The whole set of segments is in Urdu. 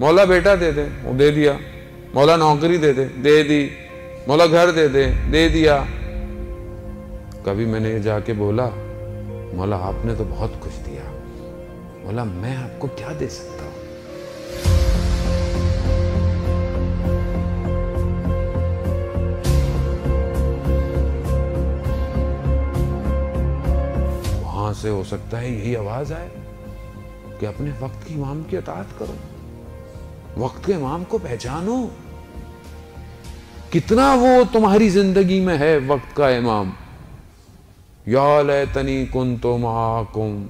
مولا بیٹا دے دے، وہ دے دیا، مولا نوکری دے دے، دے دی، مولا گھر دے دے، دے دیا۔ کبھی میں نے یہ جا کے بولا مولا آپ نے تو بہت کچھ دیا، مولا میں آپ کو کیا دے سکتا ہوں؟ وہاں سے ہو سکتا ہے یہی آواز آئے کہ اپنے وقت کی امام کی اطاعت کرو، وقت کے امام کو پہچانو، کتنا وہ تمہاری زندگی میں ہے وقت کا امام۔ یا لیتنی کنت معاکم،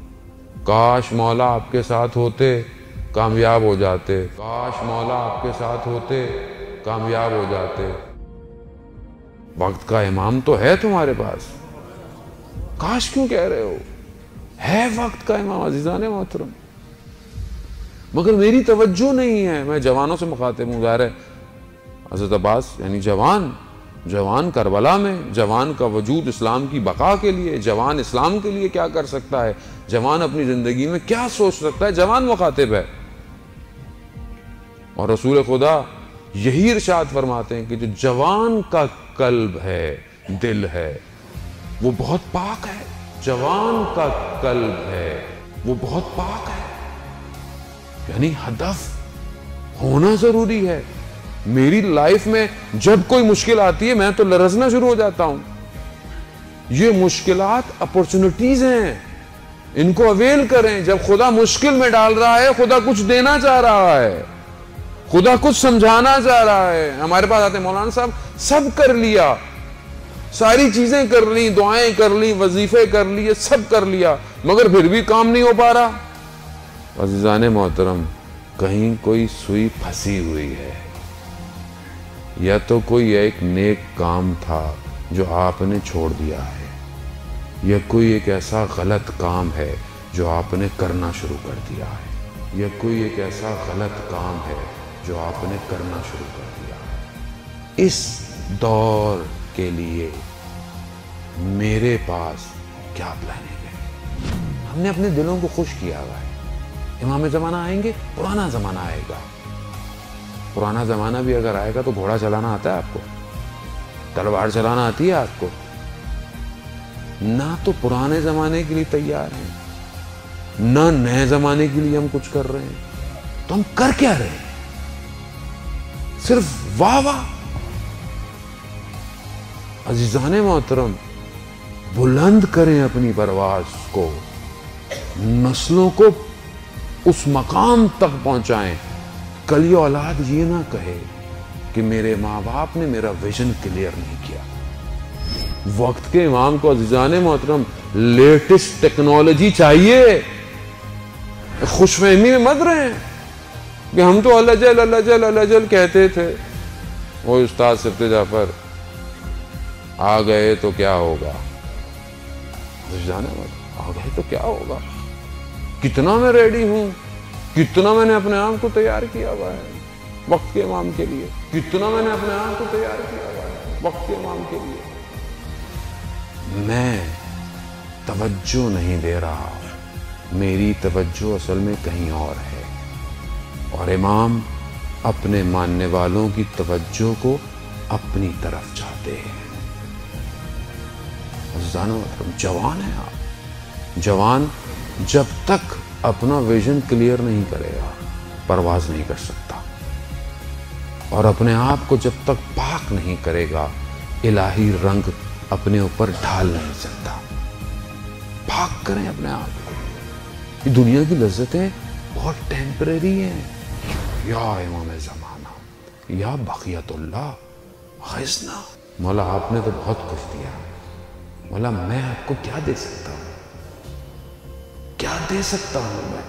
کاش مولا آپ کے ساتھ ہوتے کامیاب ہو جاتے، کاش مولا آپ کے ساتھ ہوتے کامیاب ہو جاتے۔ وقت کا امام تو ہے تمہارے پاس، کاش کیوں کہہ رہے ہو؟ ہے وقت کا امام عزیزان محترم، مگر میری توجہ نہیں ہے۔ میں جوانوں سے مخاطب ہوں، ظاہر ہے حضرت عباس یعنی جوان کربلا میں، جوان کا وجود اسلام کی بقا کے لیے، جوان اسلام کے لیے کیا کر سکتا ہے، جوان اپنی زندگی میں کیا سوچ سکتا ہے، جوان مخاطب ہے۔ اور رسول خدا یہی ارشاد فرماتے ہیں کہ جو جوان کا قلب ہے، دل ہے، وہ بہت پاک ہے۔ جوان کا قلب ہے وہ بہت پاک ہے، یعنی ہدف ہونا ضروری ہے۔ میری لائف میں جب کوئی مشکل آتی ہے میں تو لرزنا شروع ہو جاتا ہوں۔ یہ مشکلات اپورچنٹیز ہیں، ان کو اویل کریں۔ جب خدا مشکل میں ڈال رہا ہے، خدا کچھ دینا چاہ رہا ہے، خدا کچھ سمجھانا چاہ رہا ہے۔ ہمارے پاس آتے ہیں مولانا صاحب سب کر لیا، ساری چیزیں کر لی، دعائیں کر لی، وظیفے کر لیے، سب کر لیا، مگر پھر بھی کام نہیں ہو پا رہا۔ عزیزان محترم، کہیں کوئی سوئی پھنسی ہوئی ہے، یا تو کوئی ایک نیک کام تھا جو آپ نے چھوڑ دیا ہے، یا کوئی ایک ایسا غلط کام ہے جو آپ نے کرنا شروع کر دیا ہے، یا کوئی ایک ایسا غلط کام ہے جو آپ نے کرنا شروع کر دیا ہے۔ اس دور کے لیے میرے پاس کیا پلاننگ ہے؟ ہم نے اپنے دلوں کو خوش کیا ہوا ہے۔ امام زمانہ آئیں گے، پرانا زمانہ آئے گا۔ پرانا زمانہ بھی اگر آئے گا تو گھوڑا چلانا آتا ہے آپ کو؟ تلوار چلانا آتی ہے آپ کو؟ نہ تو پرانے زمانے کے لیے تیار ہیں، نہ نئے زمانے کے لیے ہم کچھ کر رہے ہیں، تو ہم کر کیا رہے ہیں؟ صرف واہ واہ۔ عزیزان محترم، بلند کریں اپنی پرواز کو، نسلوں کو اس مقام تک پہنچائیں۔ کل یہ اولاد یہ نہ کہے کہ میرے ماں باپ نے میرا ویژن کلیئر نہیں کیا۔ وقت کے امام کو عزیزان محترم لیٹسٹ ٹیکنالوجی چاہیے۔ خوش فہمی میں مت رہیں کہ ہم تو اللہ جل اللہ جل اللہ جل کہتے تھے۔ وہ استاد سبت جعفر آ گئے تو کیا ہوگا؟ عزیزان محترم، آ گئے تو کیا ہوگا؟ کتنا میں ریڈی ہوں، کتنا میں نے اپنے آپ کو تیار کیا ہوا ہے وقت کے امام کے لیے، کتنا میں نے اپنے آپ کو تیار کیا ہوا ہے وقت کے امام کے لیے۔ میں توجہ نہیں دے رہا، میری توجہ اصل میں کہیں اور ہے، اور امام اپنے ماننے والوں کی توجہ کو اپنی طرف چاہتے ہیں۔ جوان ہے آپ، جوان جب تک اپنا ویژن کلیئر نہیں کرے گا پرواز نہیں کر سکتا، اور اپنے آپ کو جب تک پاک نہیں کرے گا الہی رنگ اپنے اوپر ڈھال نہیں سکتا۔ پاک کریں اپنے آپ کو۔ یہ دنیا کی لذتیں بہت ٹیمپریری ہیں۔ یا امام زمانہ، یا بقیت اللہ غزنا، مولا آپ نے تو بہت کچھ دیا، مولا میں آپ کو کیا دے سکتا ہوں؟ کیا دے سکتا ہوں میں؟